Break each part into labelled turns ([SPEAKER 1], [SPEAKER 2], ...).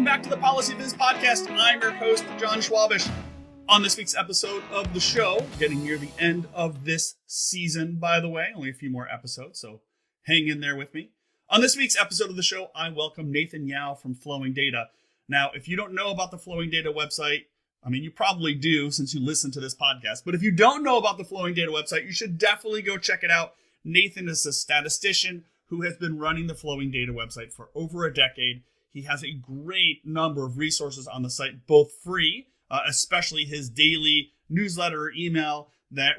[SPEAKER 1] welcome back to the PolicyViz podcast. I'm your host, Jon Schwabish. On this week's episode of the show, getting near the end of this season, by the way, only a few more episodes, so hang in there with me. On this week's episode of the show, I welcome Nathan Yau from Flowing Data. Now, if you don't know about the Flowing Data website, I mean, you probably do since you listen to this podcast, but if you don't know about the Flowing Data website, you should definitely go check it out. Nathan is a statistician who has been running the Flowing Data website for over a decade. He has a great number of resources on the site, both free, especially his daily newsletter or email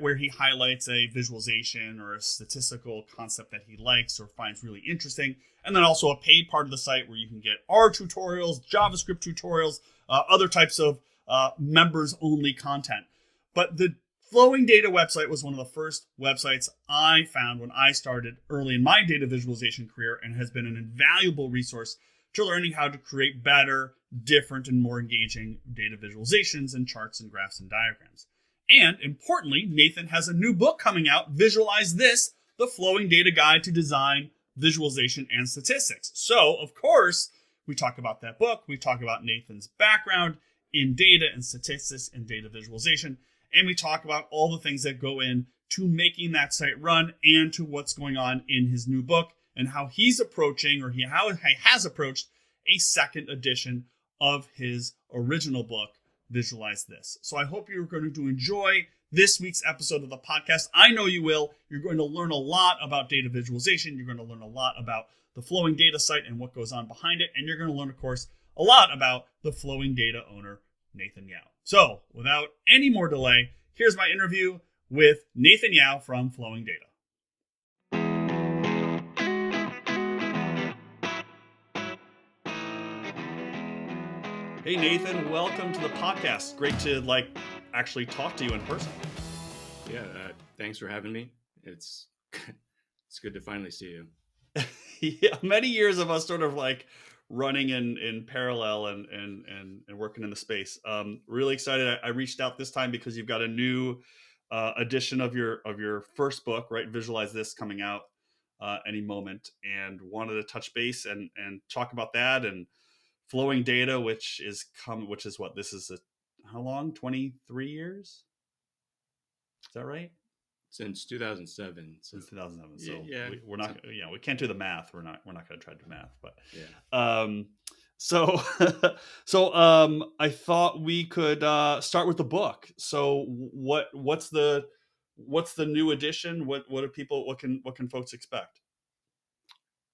[SPEAKER 1] where he highlights a visualization or a statistical concept that he likes or finds really interesting. And then also a paid part of the site where you can get R tutorials, JavaScript tutorials, other types of members-only content. But the Flowing Data website was one of the first websites I found when I started early in my data visualization career and has been an invaluable resource to learning how to create better, different, and more engaging data visualizations and charts and graphs and diagrams. And importantly, Nathan has a new book coming out, Visualize This, the Flowing Data Guide to Design, Visualization, and Statistics. So, of course, we talk about that book. We talk about Nathan's background in data and statistics and data visualization. And we talk about all the things that go into making that site run and to what's going on in his new book and how he's approaching, or how he has approached, a second edition of his original book, Visualize This. So I hope you're going to enjoy this week's episode of the podcast. I know you will. You're going to learn a lot about data visualization. You're going to learn a lot about the Flowing Data site and what goes on behind it. And you're going to learn, of course, a lot about the Flowing Data owner, Nathan Yau. So without any more delay, here's my interview with Nathan Yau from Flowing Data. Hey Nathan, welcome to the podcast. Great to actually talk to you in person.
[SPEAKER 2] Yeah, thanks for having me. It's good to finally see you.
[SPEAKER 1] Yeah, many years of us sort of running in parallel and working in the space. Really excited. I reached out this time because you've got a new edition of your first book, right? Visualize This, coming out any moment, and wanted to touch base and talk about that and Flowing Data, which is what this is. How long? 23 years? Is that right?
[SPEAKER 2] Since 2007.
[SPEAKER 1] Since 2007. So
[SPEAKER 2] yeah,
[SPEAKER 1] we're not. We can't do the math. We're not going to try to do math. But
[SPEAKER 2] yeah.
[SPEAKER 1] So I thought we could start with the book. So what's the new edition? What can folks expect?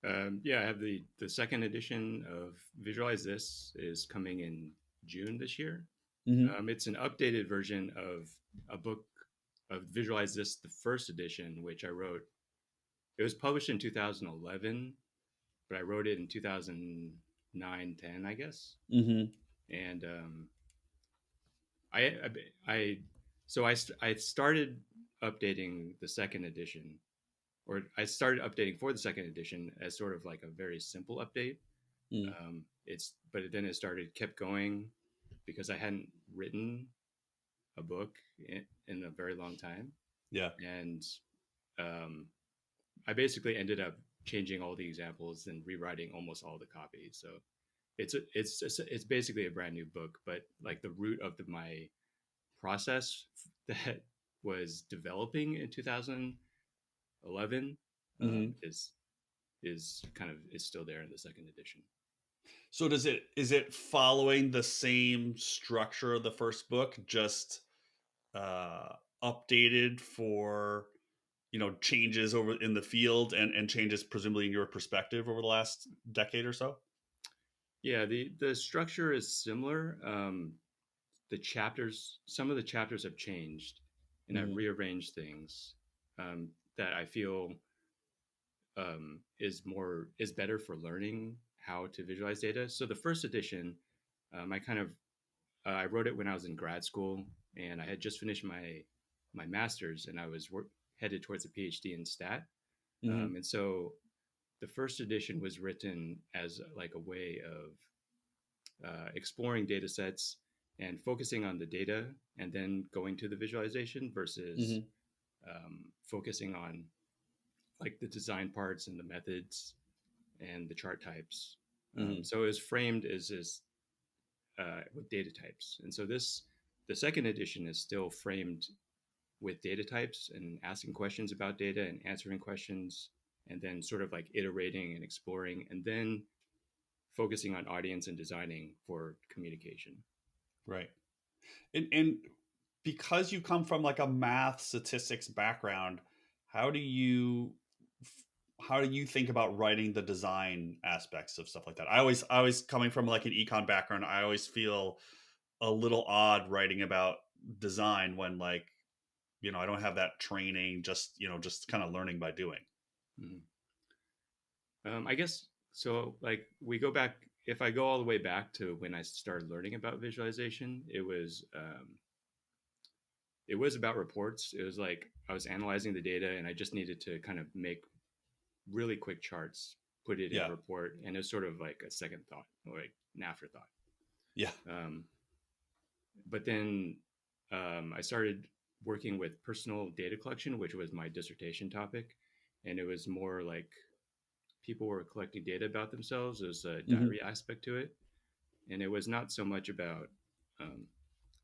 [SPEAKER 2] I have the second edition of Visualize This is coming in June this year. Mm-hmm. It's an updated version of a book of Visualize This, the first edition, which I wrote. It was published in 2011, but I wrote it in 2009, 10, I guess. Mm-hmm. And I started updating the second edition. Or I started updating for the second edition as sort of like a very simple update. Mm. But then it kept going because I hadn't written a book in a very long time.
[SPEAKER 1] Yeah.
[SPEAKER 2] And I basically ended up changing all the examples and rewriting almost all the copies. So it's basically a brand new book, but like the root of my process that was developing in 2011 is still there in the second edition.
[SPEAKER 1] So is it following the same structure of the first book, just updated for changes over in the field and changes presumably in your perspective over the last decade or so?
[SPEAKER 2] Yeah, the structure is similar. Some of the chapters have changed, and I've rearranged things that I feel is better for learning how to visualize data. So the first edition, I wrote it when I was in grad school, and I had just finished my master's, and I was headed towards a PhD in stat. Mm-hmm. And so the first edition was written as like a way of exploring data sets and focusing on the data and then going to the visualization versus focusing on like the design parts and the methods and the chart types. So it was framed as this with data types. And so the second edition is still framed with data types and asking questions about data and answering questions, and then sort of like iterating and exploring, and then focusing on audience and designing for communication.
[SPEAKER 1] Right. And because you come from like a math statistics background, how do you think about writing the design aspects of stuff like that? I always coming from like an econ background, I always feel a little odd writing about design when like, I don't have that training, just kind of learning by doing.
[SPEAKER 2] I guess so. Like we go back, if I go all the way back to when I started learning about visualization, it was about reports. It was like I was analyzing the data and I just needed to kind of make really quick charts, put it in a report, and it was sort of like a second thought, or like an afterthought.
[SPEAKER 1] Yeah.
[SPEAKER 2] But then I started working with personal data collection, which was my dissertation topic, and it was more like people were collecting data about themselves. There was a diary aspect to it, and it was not so much about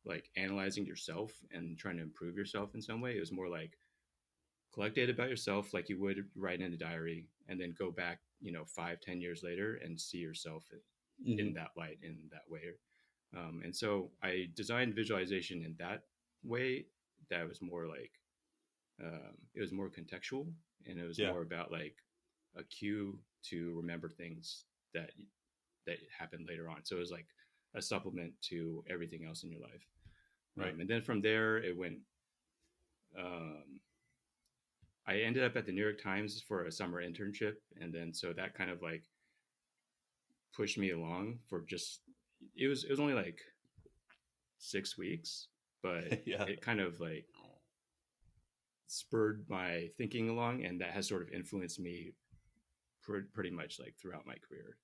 [SPEAKER 2] like analyzing yourself and trying to improve yourself in some way. It was more like collect data about yourself like you would write in a diary, and then go back 5-10 years later and see yourself in that light, in that way. And so I designed visualization in that way, that was more like it was more contextual, and it was more about like a cue to remember things that happened later on. So it was like a supplement to everything else in your life.
[SPEAKER 1] Right.
[SPEAKER 2] And then from there it went, I ended up at the New York Times for a summer internship. And then, so that kind of like pushed me along for just, it was only like 6 weeks, but it kind of like spurred my thinking along. And that has sort of influenced me pretty much like throughout my career.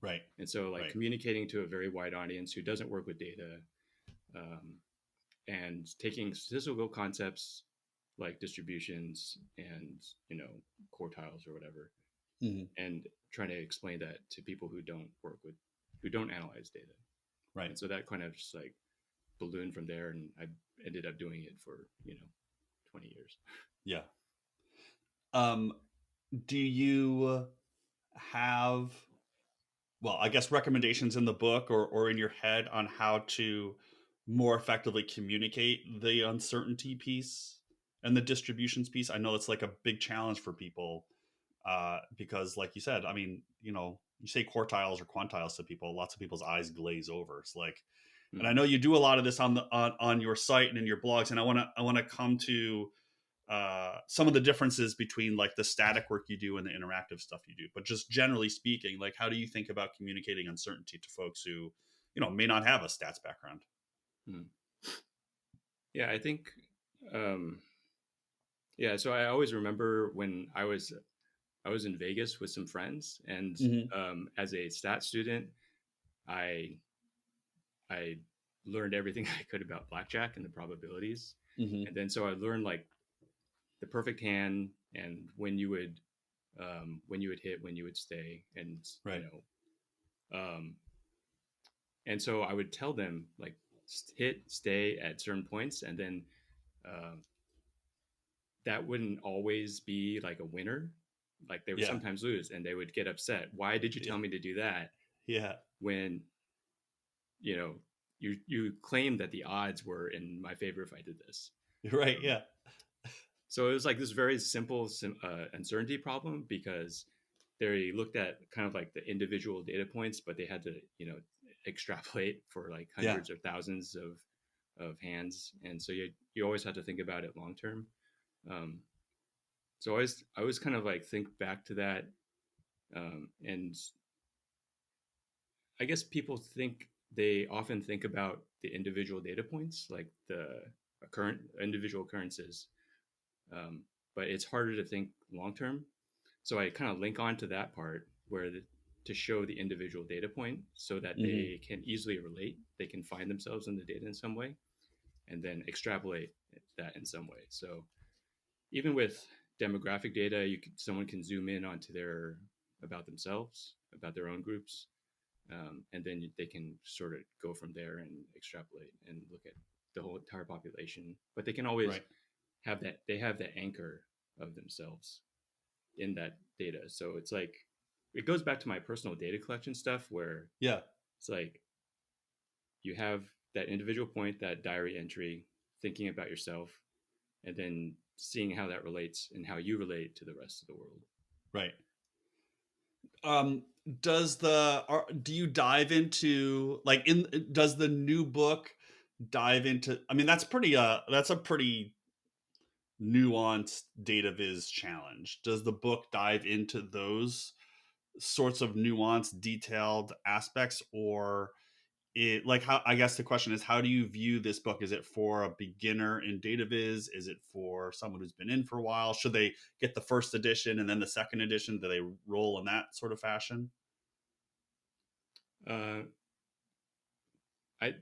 [SPEAKER 1] Right.
[SPEAKER 2] And so like communicating to a very wide audience who doesn't work with data, and taking statistical concepts like distributions and, quartiles or whatever, and trying to explain that to people who don't analyze data.
[SPEAKER 1] Right.
[SPEAKER 2] And so that kind of just like ballooned from there, and I ended up doing it for, 20 years.
[SPEAKER 1] Yeah. Do you have, well, I guess recommendations in the book or in your head on how to more effectively communicate the uncertainty piece and the distributions piece? I know it's like a big challenge for people because like you said, I mean, you say quartiles or quantiles to people, lots of people's eyes glaze over. It's like, and I know you do a lot of this on your site and in your blogs, and I want to come to some of the differences between like the static work you do and the interactive stuff you do. But just generally speaking, like how do you think about communicating uncertainty to folks who, may not have a stats background?
[SPEAKER 2] Yeah, I think, so I always remember when I was in Vegas with some friends, and as a stat student, I learned everything I could about blackjack and the probabilities. And then so I learned like the perfect hand, and when you would hit, when you would stay, and and so I would tell them like hit, stay at certain points, and then that wouldn't always be like a winner. Like they would sometimes lose, and they would get upset. Why did you tell me to do that?
[SPEAKER 1] Yeah.
[SPEAKER 2] When you claimed that the odds were in my favor if I did this.
[SPEAKER 1] Right. Yeah.
[SPEAKER 2] So it was like this very simple uncertainty problem, because they looked at kind of like the individual data points, but they had to, extrapolate for like hundreds or thousands of hands. And so you always have to think about it long term. So I always kind of like think back to that. And I guess people they often think about the individual data points, like the current individual occurrences. But it's harder to think long term. So I kind of link on to that part where to show the individual data point so that they can easily relate. They can find themselves in the data in some way, and then extrapolate that in some way. So even with demographic data, someone can zoom in onto about themselves, about their own groups, and then they can sort of go from there and extrapolate and look at the whole entire population. But they can always
[SPEAKER 1] Right.
[SPEAKER 2] have that, they have the anchor of themselves in that data. So it's like, it goes back to my personal data collection stuff where
[SPEAKER 1] Yeah.
[SPEAKER 2] it's like you have that individual point, that diary entry, thinking about yourself, and then seeing how that relates and how you relate to the rest of the world.
[SPEAKER 1] Right. Do you dive into like does the new book dive into, I mean, that's a pretty nuanced data viz challenge. Does the book dive into those sorts of nuanced, detailed aspects, or it, like, how, I guess the question is, how do you view this book? Is it for a beginner in data viz? Is it for someone who's been in for a while? Should they get the first edition and then the second edition? Do they roll in that sort of fashion?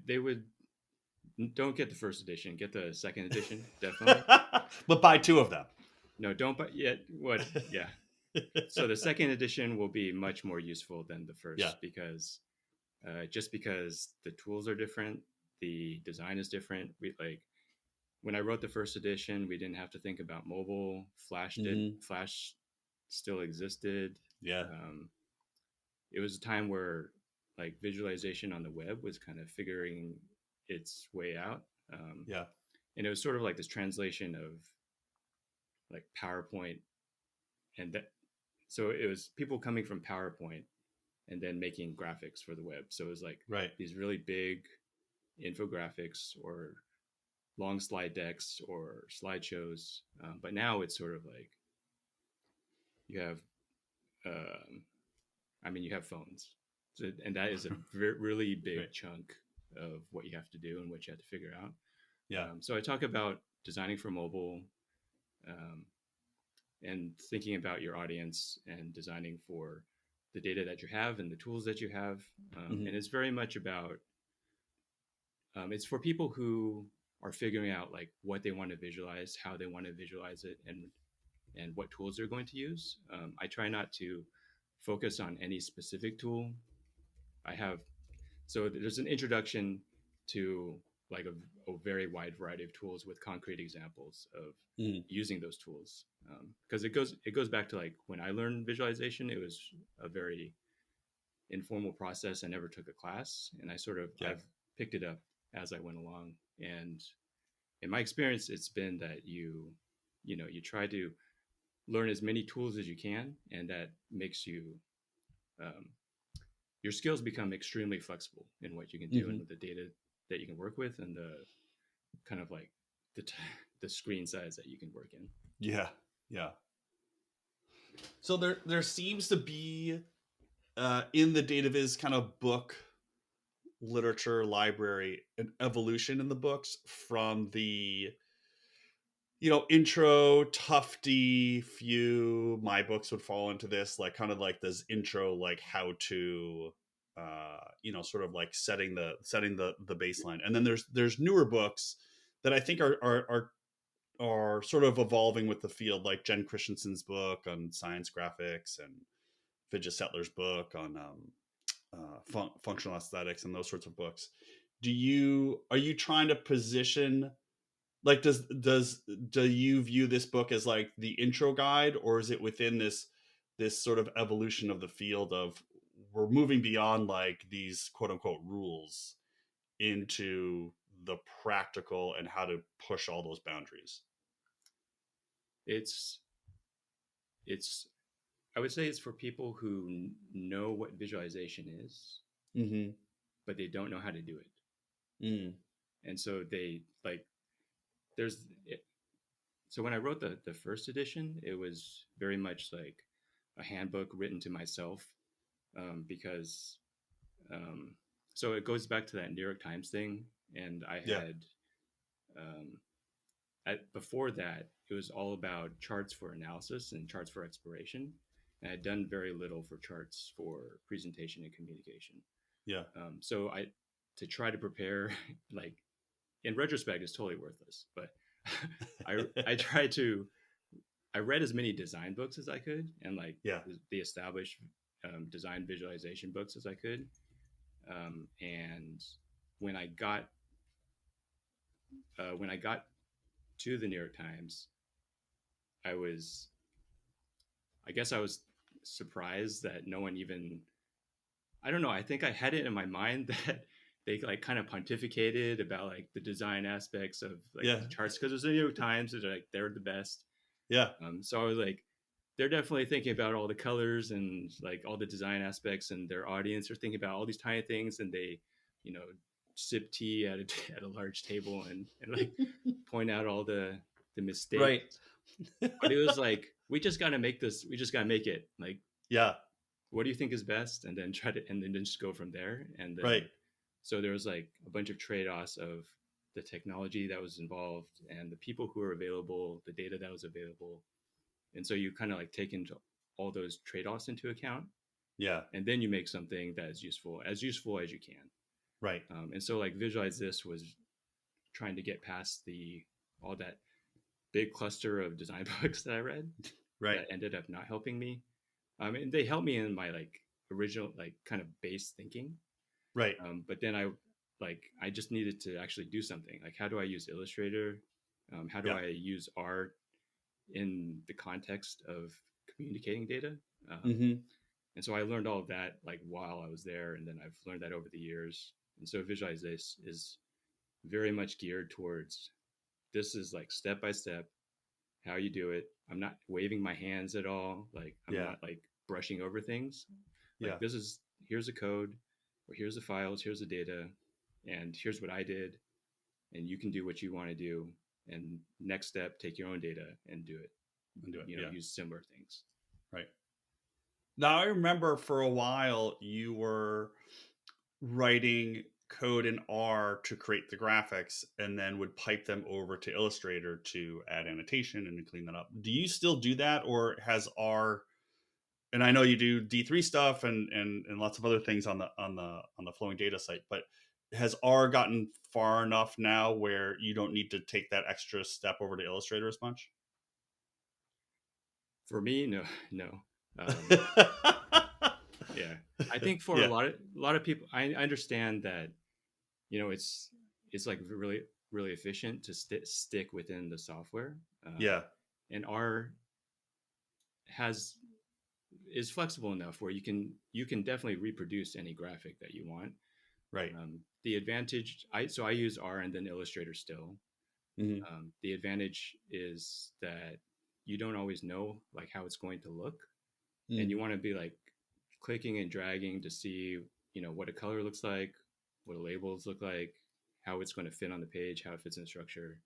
[SPEAKER 2] They would, don't get the first edition, get the second edition, definitely.
[SPEAKER 1] But buy two of them.
[SPEAKER 2] No, don't buy yet. What? Yeah. So the second edition will be much more useful than the first, because just because the tools are different, the design is different. When I wrote the first edition, we didn't have to think about mobile. Flash still existed.
[SPEAKER 1] Yeah.
[SPEAKER 2] It was a time where like visualization on the web was kind of figuring its way out. And it was sort of like this translation of like PowerPoint, and that, so it was people coming from PowerPoint and then making graphics for the web. So it was like these really big infographics or long slide decks or slideshows. But now it's sort of like you have, you have phones. So, and that is a really big chunk of what you have to do and what you have to figure out. So I talk about designing for mobile, and thinking about your audience and designing for the data that you have and the tools that you have. And it's very much about, it's for people who are figuring out like what they want to visualize, how they want to visualize it, and what tools they're going to use. I try not to focus on any specific tool. So there's an introduction to like a very wide variety of tools with concrete examples of using those tools. Because it goes back to like when I learned visualization, it was a very informal process. I never took a class, and I sort of I've picked it up as I went along. And in my experience, it's been that you try to learn as many tools as you can, and that makes you your skills become extremely flexible in what you can do and with the data that you can work with, and the kind of like the screen size that you can work in.
[SPEAKER 1] Yeah. So there seems to be in the data viz kind of book literature library an evolution in the books from the intro, tufty few. My books would fall into this, like kind of like this intro, like how to sort of like setting the baseline. And then there's newer books that I think are sort of evolving with the field, like Jen Christensen's book on science graphics and Fidget Settler's book on functional aesthetics and those sorts of books. Are you trying to position, like, do you view this book as like the intro guide, or is it within this sort of evolution of the field of we're moving beyond like these quote unquote rules into the practical and how to push all those boundaries?
[SPEAKER 2] It's I would say it's for people who know what visualization is, but they don't know how to do it. And so they like, so when I wrote the first edition, it was very much like a handbook written to myself, because so it goes back to that New York Times thing. And I had, before that, it was all about charts for analysis and charts for exploration. And I'd done very little for charts for presentation and communication. So to try to prepare, like, in retrospect, it's totally worthless. But I read as many design books as I could, and like the established design visualization books as I could. And when I got to the New York Times, I guess I was surprised that no one even, I don't know, I think I had it in my mind that they like kind of pontificated about like the design aspects of like
[SPEAKER 1] Yeah.
[SPEAKER 2] the charts, because it was the New York Times, they're the best.
[SPEAKER 1] Yeah.
[SPEAKER 2] So I was like, they're definitely thinking about all the colors and like all the design aspects, and their audience are thinking about all these tiny things, and they, sip tea at at a large table and like point out all the mistakes.
[SPEAKER 1] Right.
[SPEAKER 2] But it was like, we just got to make this, we just got to make it. Like,
[SPEAKER 1] Yeah.
[SPEAKER 2] what do you think is best? And then and then just go from there. And then,
[SPEAKER 1] Right.
[SPEAKER 2] so there was like a bunch of trade-offs of the technology that was involved and the people who were available, the data that was available. And so you kind of like take into all those trade-offs into account.
[SPEAKER 1] Yeah.
[SPEAKER 2] And then you make something that is useful as you can.
[SPEAKER 1] Right.
[SPEAKER 2] And so like Visualize This was trying to get past all that big cluster of design books that I read.
[SPEAKER 1] Right.
[SPEAKER 2] That ended up not helping me. And they helped me in my like original like kind of base thinking.
[SPEAKER 1] Right.
[SPEAKER 2] But then I just needed to actually do something. Like, how do I use Illustrator? How do I use R in the context of communicating data? And so I learned all of that like while I was there, and then I've learned that over the years. And so Visualize This is very much geared towards, this is like step by step how you do it. I'm not waving my hands at all. Like, I'm not like brushing over things. Like, here's a code, or here's the files, here's the data, and here's what I did. And you can do what you want to do. And next step, take your own data and do it. Use similar things.
[SPEAKER 1] Right. Now, I remember for a while you were writing code in R to create the graphics and then would pipe them over to Illustrator to add annotation and to clean that up. Do you still do that, or has R, and I know you do D3 stuff and lots of other things on the flowing data site, but has R gotten far enough now where you don't need to take that extra step over to Illustrator as much?
[SPEAKER 2] For me, no. Yeah, I think for a lot of people, I understand that, it's like really, really efficient to stick within the software. And R is flexible enough where you can definitely reproduce any graphic that you want.
[SPEAKER 1] Right.
[SPEAKER 2] The advantage, I use R and then Illustrator still. The advantage is that you don't always know like how it's going to look, and you want to be like clicking and dragging to see, what a color looks like, what labels look like, how it's going to fit on the page, how it fits in structure.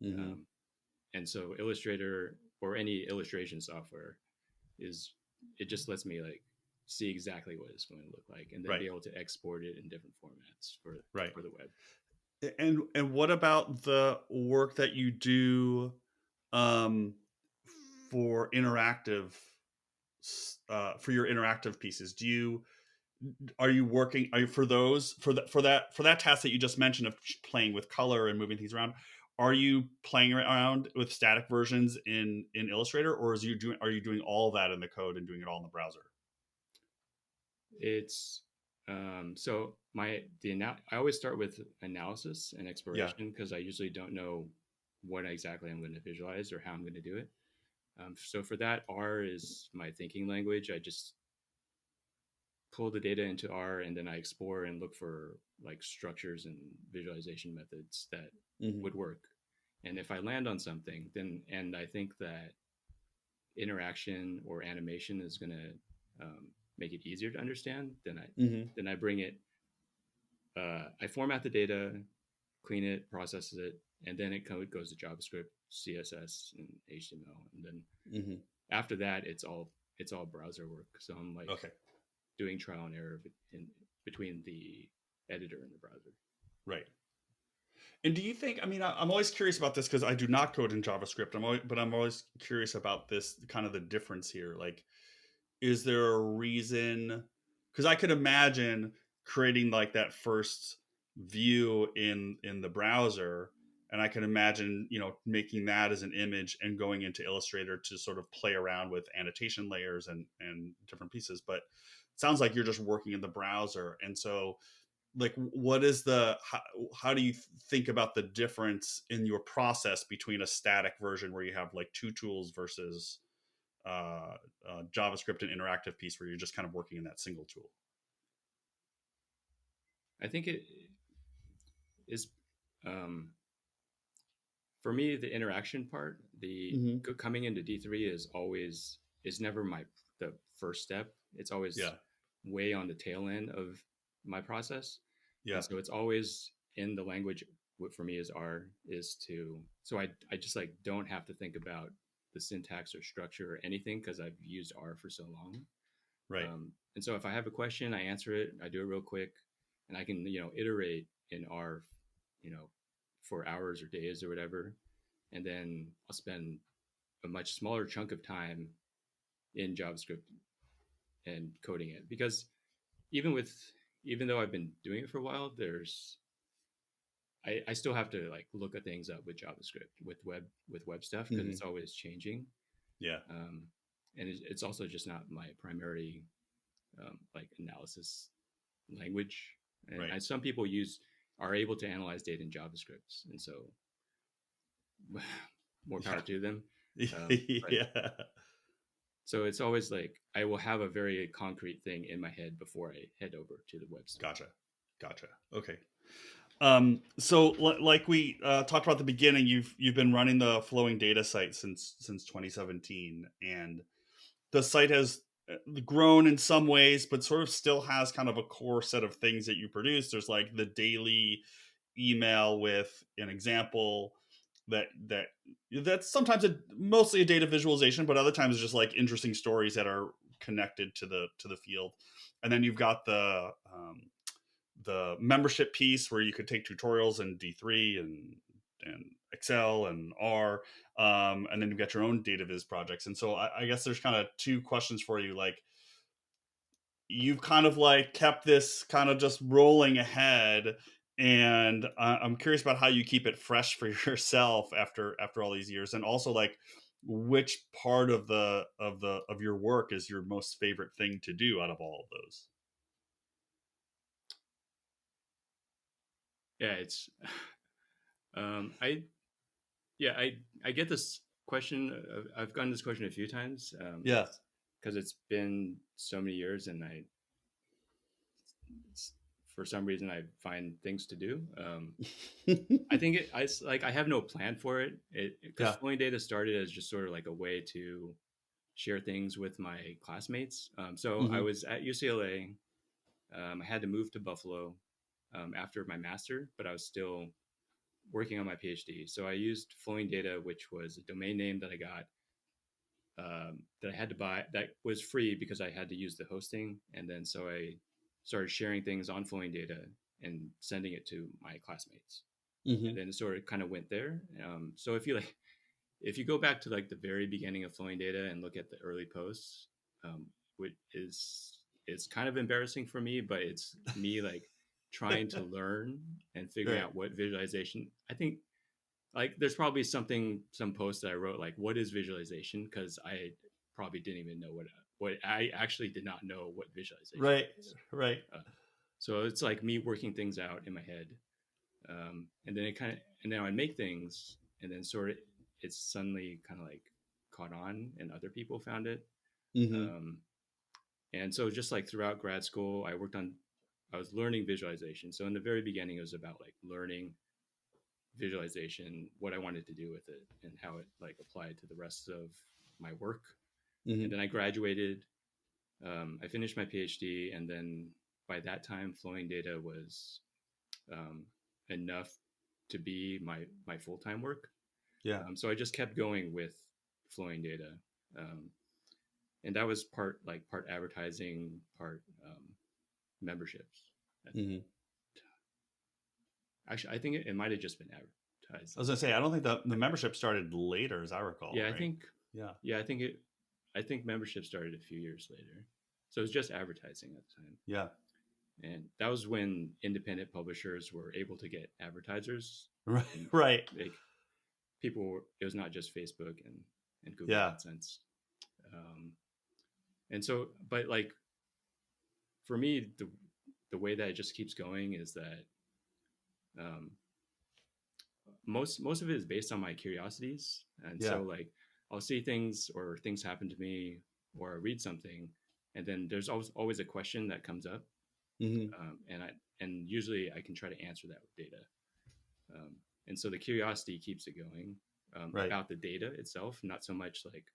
[SPEAKER 2] And so Illustrator, or any illustration software, it just lets me like see exactly what it's going to look like, and then be able to export it in different formats for the web.
[SPEAKER 1] And what about the work that you do for interactive, for your interactive pieces? Are you for that task that you just mentioned of playing with color and moving things around? Are you playing around with static versions in Illustrator, or are you doing all that in the code and doing it all in the browser?
[SPEAKER 2] It's so I always start with analysis and exploration, because I usually don't know what exactly I'm going to visualize or how I'm going to do it. So for that, R is my thinking language. I just pull the data into R, and then I explore and look for like structures and visualization methods that would work. And if I land on something, and I think that interaction or animation is going to make it easier to understand, then I bring it, I format the data, clean it, process it, and then it goes to JavaScript, CSS, and HTML. And then after that, it's all browser work. So I'm like doing trial and error between the editor and the browser.
[SPEAKER 1] Right. And do you think, I'm always curious about this because I do not code in JavaScript, but I'm always curious about this, kind of the difference here. Like, is there a reason? Because I could imagine creating like that first view in the browser And I can imagine, making that as an image and going into Illustrator to sort of play around with annotation layers and different pieces. But it sounds like you're just working in the browser. And so, like, what is how do you think about the difference in your process between a static version where you have like two tools versus JavaScript and interactive piece where you're just kind of working in that single tool?
[SPEAKER 2] I think it is, for me, the interaction part, coming into D3 is never the first step. It's always way on the tail end of my process. Yeah. And so it's always in the language. What for me is R so I just like don't have to think about the syntax or structure or anything because I've used R for so long.
[SPEAKER 1] Right.
[SPEAKER 2] And so if I have a question, I answer it, I do it real quick, and I can, iterate in R, for hours or days or whatever. And then I'll spend a much smaller chunk of time in JavaScript and coding it, because even though I've been doing it for a while, I still have to like look at things up with JavaScript, with web stuff, because it's always changing.
[SPEAKER 1] Yeah.
[SPEAKER 2] And it's also just not my primary like analysis language. And
[SPEAKER 1] right.
[SPEAKER 2] Some people are able to analyze data in JavaScript, and so more power to them.
[SPEAKER 1] Yeah.
[SPEAKER 2] So it's always like I will have a very concrete thing in my head before I head over to the website.
[SPEAKER 1] Gotcha. Okay. So like we talked about at the beginning, you've been running the Flowing Data site since 2017, and the site has grown in some ways, but sort of still has kind of a core set of things that you produce. There's like the daily email with an example that's sometimes mostly a data visualization, but other times it's just like interesting stories that are connected to the field. And then you've got the membership piece where you could take tutorials in D3 and Excel and R, and then you've got your own data viz projects. And so I guess there's kind of two questions for you. Like, you've kind of like kept this kind of just rolling ahead, and I'm curious about how you keep it fresh for yourself after all these years, and also like which part of your work is your most favorite thing to do out of all of those.
[SPEAKER 2] Yeah, it's I get this question. I've gotten this question a few times. Because it's been so many years, and for some reason I find things to do. I think I have no plan for it. Because Flowing Data started as just sort of like a way to share things with my classmates. So I was at UCLA. I had to move to Buffalo after my master, but I was still working on my PhD. So I used Flowing Data, which was a domain name that I got, that I had to buy, that was free because I had to use the hosting. And then so I started sharing things on Flowing Data and sending it to my classmates. And then it sort of kind of went there. So if you go back to like the very beginning of Flowing Data and look at the early posts, which it's kind of embarrassing for me, but it's me like trying to learn and figuring out what visualization. I think like there's probably some post that I wrote like, what is visualization? Because I probably didn't even know what I actually did not know what visualization is.
[SPEAKER 1] Right.
[SPEAKER 2] So it's like me working things out in my head. And then I'd make things, and then sort of it's suddenly kind of like caught on, and other people found it. And so just like throughout grad school, I was learning visualization. So in the very beginning, it was about like learning visualization, what I wanted to do with it, and how it like applied to the rest of my work. And then I graduated. I finished my PhD, and then by that time, Flowing Data was enough to be my full-time work. So I just kept going with Flowing Data, and that was part advertising, part memberships. Actually, I think it might have just been advertising.
[SPEAKER 1] I was gonna say, I don't think the membership started later, as I recall.
[SPEAKER 2] Yeah,
[SPEAKER 1] right?
[SPEAKER 2] I think membership started a few years later. So it was just advertising at the time.
[SPEAKER 1] Yeah.
[SPEAKER 2] And that was when independent publishers were able to get advertisers
[SPEAKER 1] Right.
[SPEAKER 2] And,
[SPEAKER 1] Right.
[SPEAKER 2] like, it was not just Facebook and Google
[SPEAKER 1] Yeah.
[SPEAKER 2] AdSense. And so, but like, for me, the way that it just keeps going is that um, most of it is based on my curiosities. And
[SPEAKER 1] Yeah.
[SPEAKER 2] so, like, I'll see things, or things happen to me, or I read something, and then there's always a question that comes up.
[SPEAKER 1] Mm-hmm.
[SPEAKER 2] And usually I can try to answer that with data. And so the curiosity keeps it going,
[SPEAKER 1] Right.
[SPEAKER 2] about the data itself, not so much like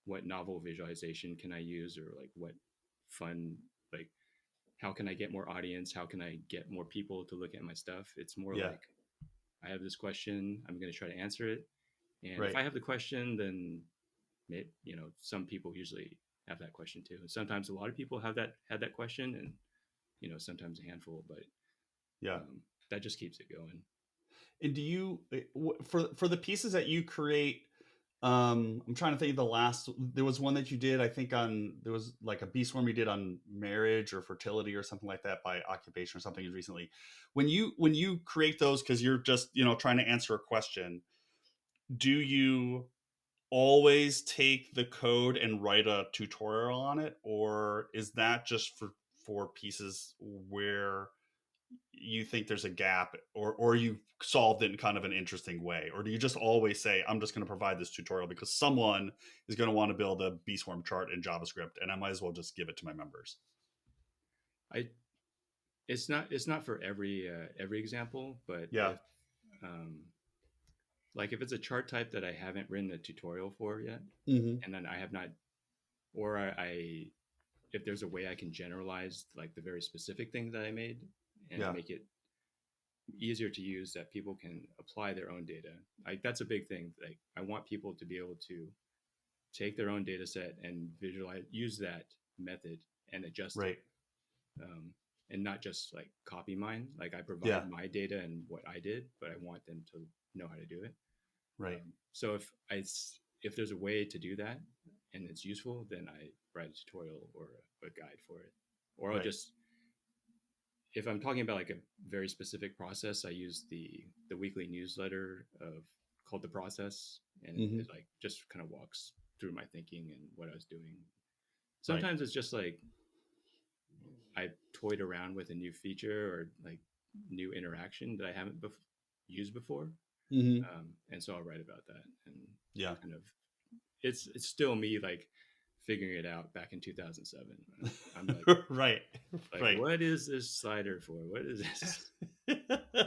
[SPEAKER 2] what novel visualization can I use, or like what fun, like, how can I get more audience? How can I get more people to look at my stuff? It's more
[SPEAKER 1] Yeah.
[SPEAKER 2] like, I have this question, I'm going to try to answer it. And
[SPEAKER 1] Right.
[SPEAKER 2] if I have the question, then some people usually have that question too. Sometimes a lot of people had that question, and sometimes a handful, but
[SPEAKER 1] Yeah.
[SPEAKER 2] that just keeps it going.
[SPEAKER 1] And do you, for the pieces that you create, I'm trying to think of there was one that you did, I think there was like a bee swarm you did on marriage or fertility or something like that by occupation or something recently. When you create those, cause you're just, trying to answer a question, do you always take the code and write a tutorial on it? Or is that just for pieces where you think there's a gap, or you solved it in kind of an interesting way? Or do you just always say, I'm just going to provide this tutorial because someone is going to want to build a bee swarm chart in JavaScript and I might as well just give it to my members?
[SPEAKER 2] It's not for every example, but
[SPEAKER 1] Yeah.
[SPEAKER 2] if it's a chart type that I haven't written a tutorial for yet,
[SPEAKER 1] Mm-hmm.
[SPEAKER 2] and then I have not, or if there's a way I can generalize like the very specific thing that I made and make it easier to use, that people can apply their own data. Like, that's a big thing. Like, I want people to be able to take their own data set and use that method and adjust
[SPEAKER 1] Right.
[SPEAKER 2] it. And not just like copy mine. Like, I provide my data and what I did, but I want them to know how to do it.
[SPEAKER 1] Right.
[SPEAKER 2] So if there's a way to do that and it's useful, then I write a tutorial or a guide for it. Or I'll just, if I'm talking about like a very specific process, I use the weekly newsletter called The Process, and it like just kind of walks through my thinking and what I was doing. Sometimes it's just like I toyed around with a new feature or like new interaction that I haven't used before.
[SPEAKER 1] Mm-hmm.
[SPEAKER 2] And so I'll write about that, and kind of, it's still me like figuring it out back in 2007. I'm like,
[SPEAKER 1] right.
[SPEAKER 2] What is this slider for? What is this?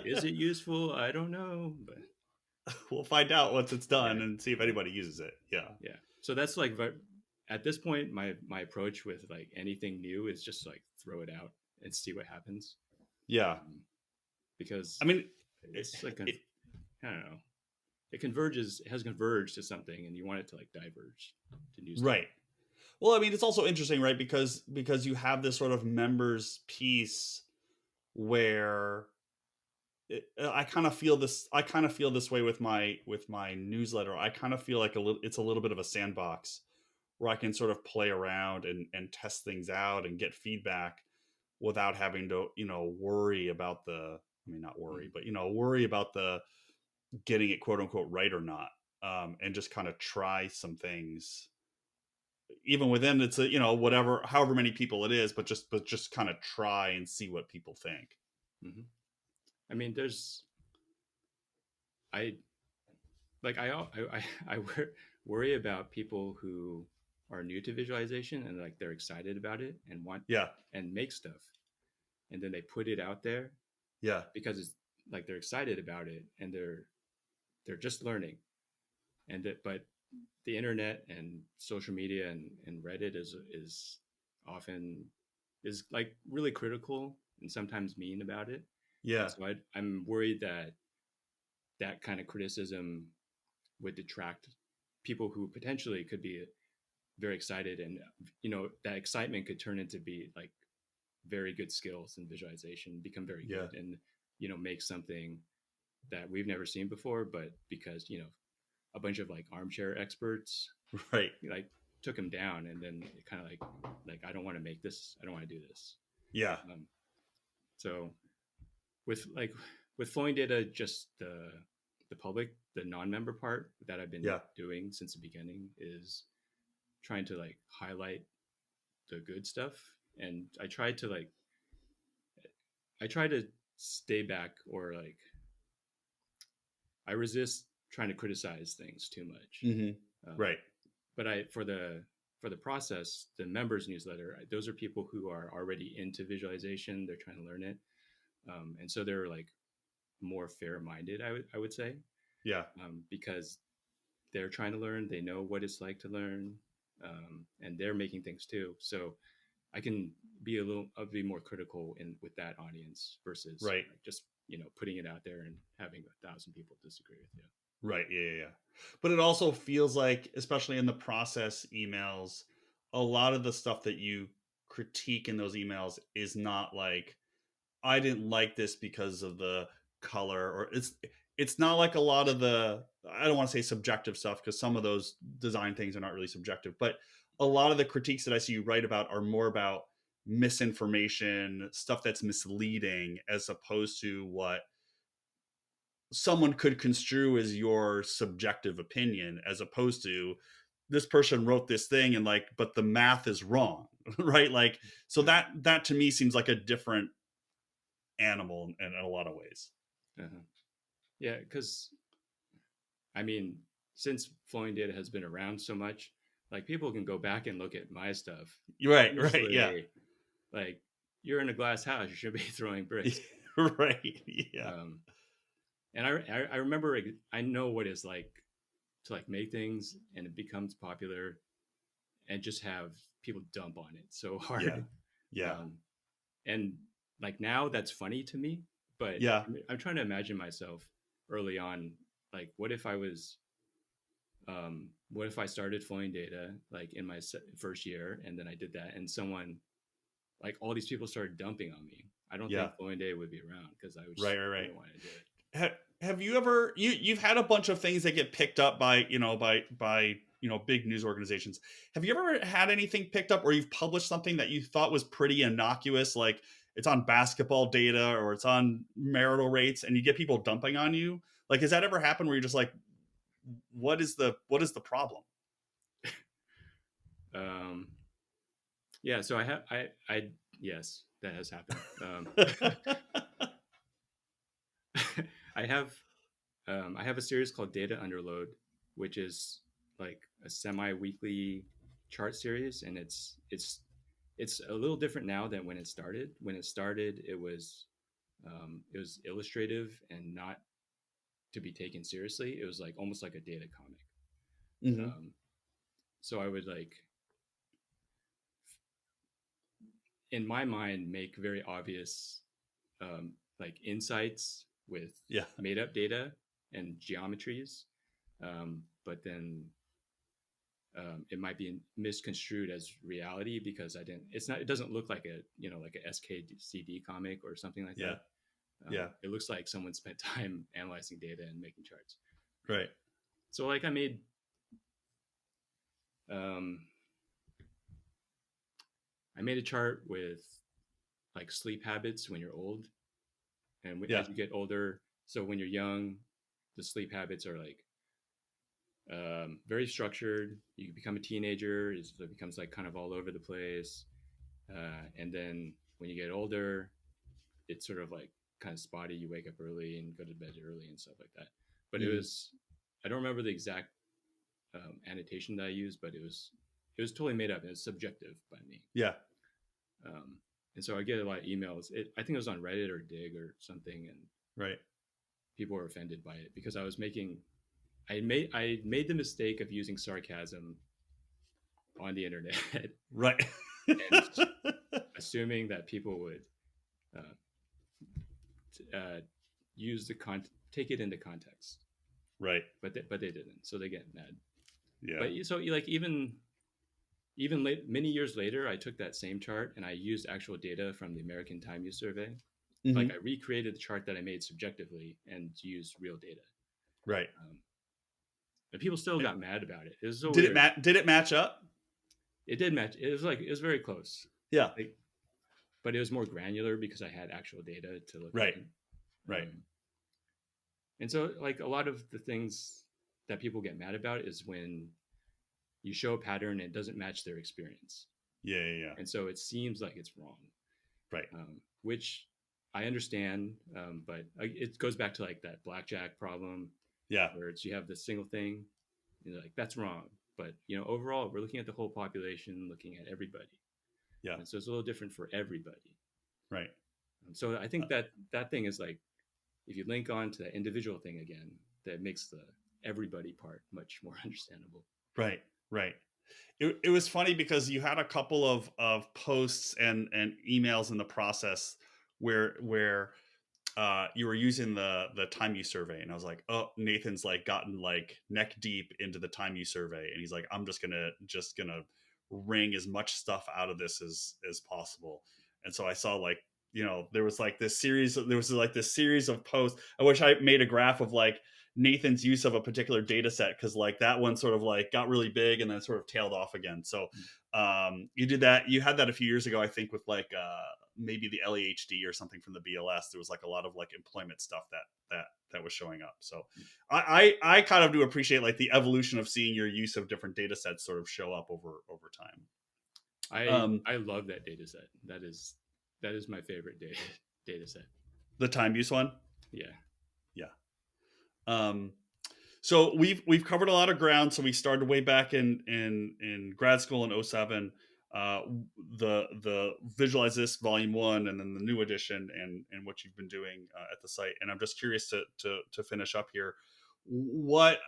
[SPEAKER 2] Is it useful? I don't know, but
[SPEAKER 1] we'll find out once it's done and see if anybody uses it. Yeah.
[SPEAKER 2] So that's like, at this point, my approach with like anything new is just like throw it out and see what happens.
[SPEAKER 1] Yeah.
[SPEAKER 2] Because
[SPEAKER 1] I mean,
[SPEAKER 2] it's like I don't know. It has converged to something, and you want it to like diverge to new stuff.
[SPEAKER 1] Right. Well, I mean, it's also interesting, right? Because you have this sort of members piece where I kind of feel this way with my newsletter. I kind of feel like it's a little bit of a sandbox where I can sort of play around and test things out and get feedback without having to, worry about not worry, but, worry about the getting it quote unquote right or not. And just kind of try some things, even within it's however many people it is, but just kind of try and see what people think.
[SPEAKER 2] Mm-hmm. I mean, I worry about people who are new to visualization and like they're excited about it and want and make stuff, and then they put it out there because it's like they're excited about it and they're just learning, but the internet and social media and Reddit is often like really critical and sometimes mean about it. So I'm worried that kind of criticism would detract people who potentially could be very excited, and that excitement could turn into be like very good skills in visualization, become very good, and make something that we've never seen before, but because a bunch of like armchair experts like took them down, and then it kind of like I don't want to make this, I don't want to do this. So with flowing data, just the public, the non-member part that I've been doing since the beginning is trying to like highlight the good stuff. And I try to stay back, or like I resist trying to criticize things too much.
[SPEAKER 1] Right.
[SPEAKER 2] But for the process, the members newsletter, those are people who are already into visualization. They're trying to learn it. And so they're like more fair-minded, I would say.
[SPEAKER 1] Yeah.
[SPEAKER 2] Because they're trying to learn, they know what it's like to learn, and they're making things too. So I can be I'll be more critical with that audience versus like just, putting it out there and having 1,000 people disagree with you.
[SPEAKER 1] Right. Yeah. But it also feels like, especially in the process emails, a lot of the stuff that you critique in those emails is not like, I didn't like this because of the color, or it's not like a lot of the, I don't want to say subjective stuff, because some of those design things are not really subjective, but a lot of the critiques that I see you write about are more about misinformation, stuff that's misleading, as opposed to what someone could construe as your subjective opinion, as opposed to this person wrote this thing and like, but the math is wrong. Right. Like, so that to me seems like a different animal in a lot of ways.
[SPEAKER 2] Yeah. Cause I mean, since flowing data has been around so much, like people can go back and look at my stuff.
[SPEAKER 1] Right. Yeah.
[SPEAKER 2] Like, you're in a glass house, you shouldn't be throwing bricks.
[SPEAKER 1] Right. Yeah.
[SPEAKER 2] And I remember, I know what it's like to like make things and it becomes popular and just have people dump on it so hard.
[SPEAKER 1] Yeah.
[SPEAKER 2] And like now that's funny to me, but I'm trying to imagine myself early on. Like, what if I started flowing data like in my first year, and then I did that, and someone, like all these people started dumping on me. I don't think flowing data would be around, because I would just didn't want to do it.
[SPEAKER 1] Have you ever, you've had a bunch of things that get picked up by big news organizations. Have you ever had anything picked up, or you've published something that you thought was pretty innocuous, like it's on basketball data or it's on marital rates, and you get people dumping on you? Like, has that ever happened where you're just like, what is the problem?
[SPEAKER 2] Yeah, so yes, that has happened. I have a series called Data Underload, which is like a semi-weekly chart series, and it's a little different now than when it started. When it started, it was illustrative and not to be taken seriously. It was like almost like a data comic. So I would like, in my mind, make very obvious like insights with made up data and geometries, but then it might be misconstrued as reality because it doesn't look like a SKCD comic or something like that. It looks like someone spent time analyzing data and making charts.
[SPEAKER 1] Right.
[SPEAKER 2] So like I made a chart with like sleep habits when you're old, and as you get older. So when you're young, the sleep habits are like very structured. You become a teenager, it becomes like kind of all over the place, and then when you get older, it's sort of like kind of spotty. You wake up early and go to bed early and stuff like that. But it was, I don't remember the exact annotation that I used, but it was totally made up. It was subjective by me. And so I get a lot of emails. I think it was on Reddit or Dig or something, and people were offended by it because I made the mistake of using sarcasm on the internet, and assuming that people would take it into context, but they didn't, so they get mad. But so like even many years later, I took that same chart and I used actual data from the American Time Use Survey. Like I recreated the chart that I made subjectively and used real data. But people still got mad about it. It was so
[SPEAKER 1] did
[SPEAKER 2] weird.
[SPEAKER 1] Did it match up?
[SPEAKER 2] It did match. It was very close. But it was more granular because I had actual data to look at. And so like a lot of the things that people get mad about is when you show a pattern and it doesn't match their experience.
[SPEAKER 1] Yeah.
[SPEAKER 2] And so it seems like it's wrong.
[SPEAKER 1] Right.
[SPEAKER 2] Which I understand, but it goes back to like that blackjack problem.
[SPEAKER 1] Yeah.
[SPEAKER 2] Where it's, you have this single thing, and like, that's wrong. But, you know, overall, we're looking at the whole population, looking at everybody.
[SPEAKER 1] Yeah.
[SPEAKER 2] And so it's a little different for everybody.
[SPEAKER 1] Right.
[SPEAKER 2] So I think that thing is like, if you link on to that individual thing again, that makes the everybody part much more understandable.
[SPEAKER 1] Right. It was funny because you had a couple of posts and emails in the process where you were using the time use survey, and I was like, oh, Nathan's like gotten like neck deep into the time use survey, and he's like, I'm just gonna wring as much stuff out of this as possible. And so I saw like, there was like this series of posts. I wish I made a graph of like Nathan's use of a particular data set, because like that one sort of like got really big and then sort of tailed off again. So you had that a few years ago, I think, with like maybe the LEHD or something from the BLS. There was like a lot of like employment stuff that was showing up. So I kind of do appreciate like the evolution of seeing your use of different data sets sort of show up over time.
[SPEAKER 2] I love that data set. That is my favorite data set.
[SPEAKER 1] The time use one?
[SPEAKER 2] Yeah.
[SPEAKER 1] So we've covered a lot of ground. So we started way back in grad school in 2007, the Visualize This Volume 1, and then the new edition, and what you've been doing at the site. And I'm just curious to finish up here. What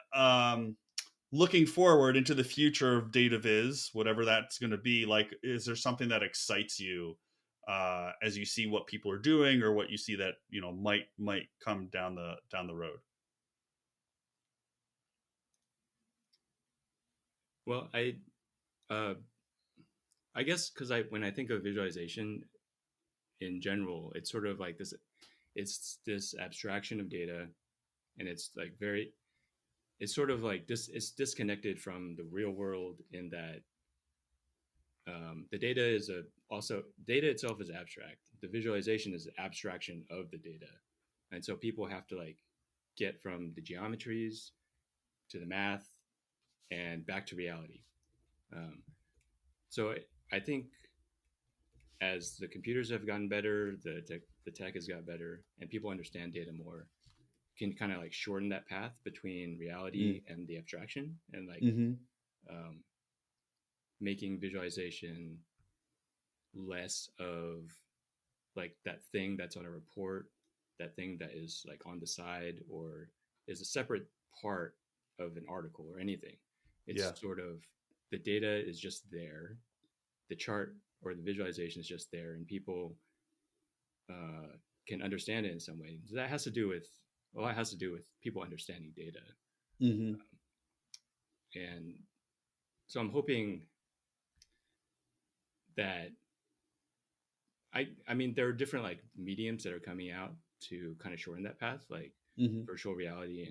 [SPEAKER 1] looking forward into the future of data viz, whatever that's going to be, like, is there something that excites you as you see what people are doing, or what you see that might come down the road?
[SPEAKER 2] Well, I guess because when I think of visualization in general, it's sort of like this. It's this abstraction of data, and it's like it's sort of like this. It's disconnected from the real world in that the data data itself is abstract. The visualization is an abstraction of the data, and so people have to like get from the geometries to the math and back to reality. So I think as the computers have gotten better, the tech has got better, and people understand data more, can kind of like shorten that path between reality and the abstraction, and like making visualization less of like that thing that's on a report, that thing that is like on the side or is a separate part of an article or anything. It's sort of, the data is just there, the chart or the visualization is just there, and people can understand it in some way. So that has to do with people understanding data. And so I'm hoping that I mean, there are different like mediums that are coming out to kind of shorten that path, like virtual reality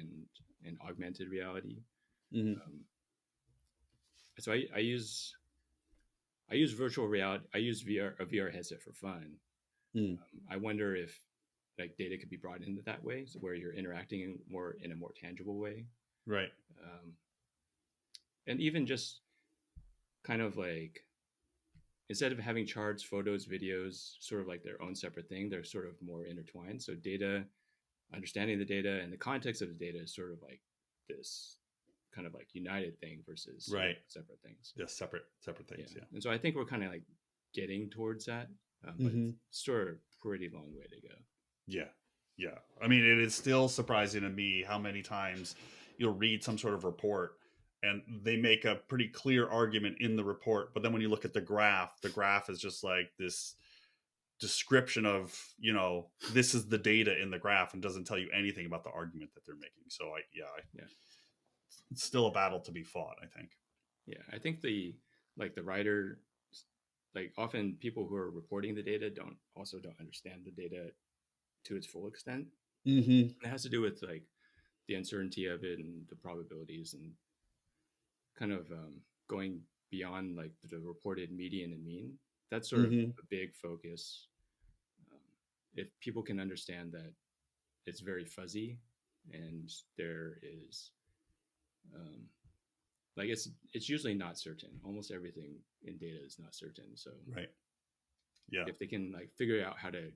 [SPEAKER 2] and augmented reality. So I use virtual reality. I use a VR headset for fun. I wonder if like data could be brought into that way, so where you're interacting in a more tangible way.
[SPEAKER 1] Right.
[SPEAKER 2] And even just kind of like, instead of having charts, photos, videos, sort of like their own separate thing, they're sort of more intertwined. So data, understanding the data and the context of the data is sort of like this kind of like united thing versus separate things.
[SPEAKER 1] Yes, separate things. Yeah.
[SPEAKER 2] And so I think we're kind of like getting towards that, but it's sort of pretty long way to go.
[SPEAKER 1] Yeah. I mean, it is still surprising to me how many times you'll read some sort of report and they make a pretty clear argument in the report, but then when you look at the graph is just like this description of, this is the data in the graph, and doesn't tell you anything about the argument that they're making. So it's still a battle to be fought, I think.
[SPEAKER 2] Yeah, I think the writer, like often people who are reporting the data don't understand the data to its full extent. It has to do with like the uncertainty of it and the probabilities, and kind of going beyond like the reported median and mean. That's sort of a big focus. If people can understand that it's very fuzzy and there is like it's usually not certain. Almost everything in data is not certain. So
[SPEAKER 1] right, yeah,
[SPEAKER 2] if they can like figure out how to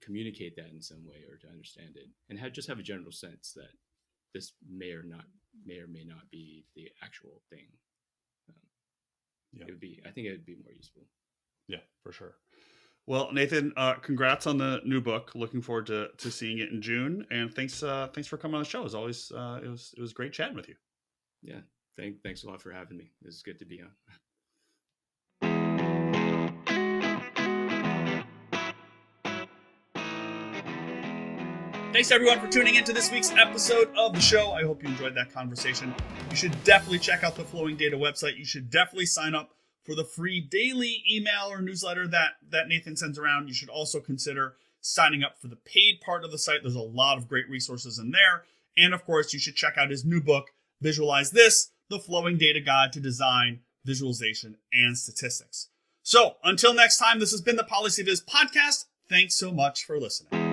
[SPEAKER 2] communicate that in some way or to understand it, and just have a general sense that this may or may not be the actual thing, I think it would be more useful.
[SPEAKER 1] Yeah, for sure. Well, Nathan, congrats on the new book. Looking forward to seeing it in June. And thanks for coming on the show. As always, it was great chatting with you.
[SPEAKER 2] Yeah, thanks a lot for having me. This is good to be on.
[SPEAKER 1] Thanks everyone for tuning into this week's episode of the show. I hope you enjoyed that conversation. You should definitely check out the Flowing Data website. You should definitely sign up for the free daily email or newsletter that Nathan sends around. You should also consider signing up for the paid part of the site. There's a lot of great resources in there. And of course, you should check out his new book, Visualize This, The Flowing Data Guide to Design, Visualization, and Statistics. So until next time, this has been the PolicyViz podcast. Thanks so much for listening.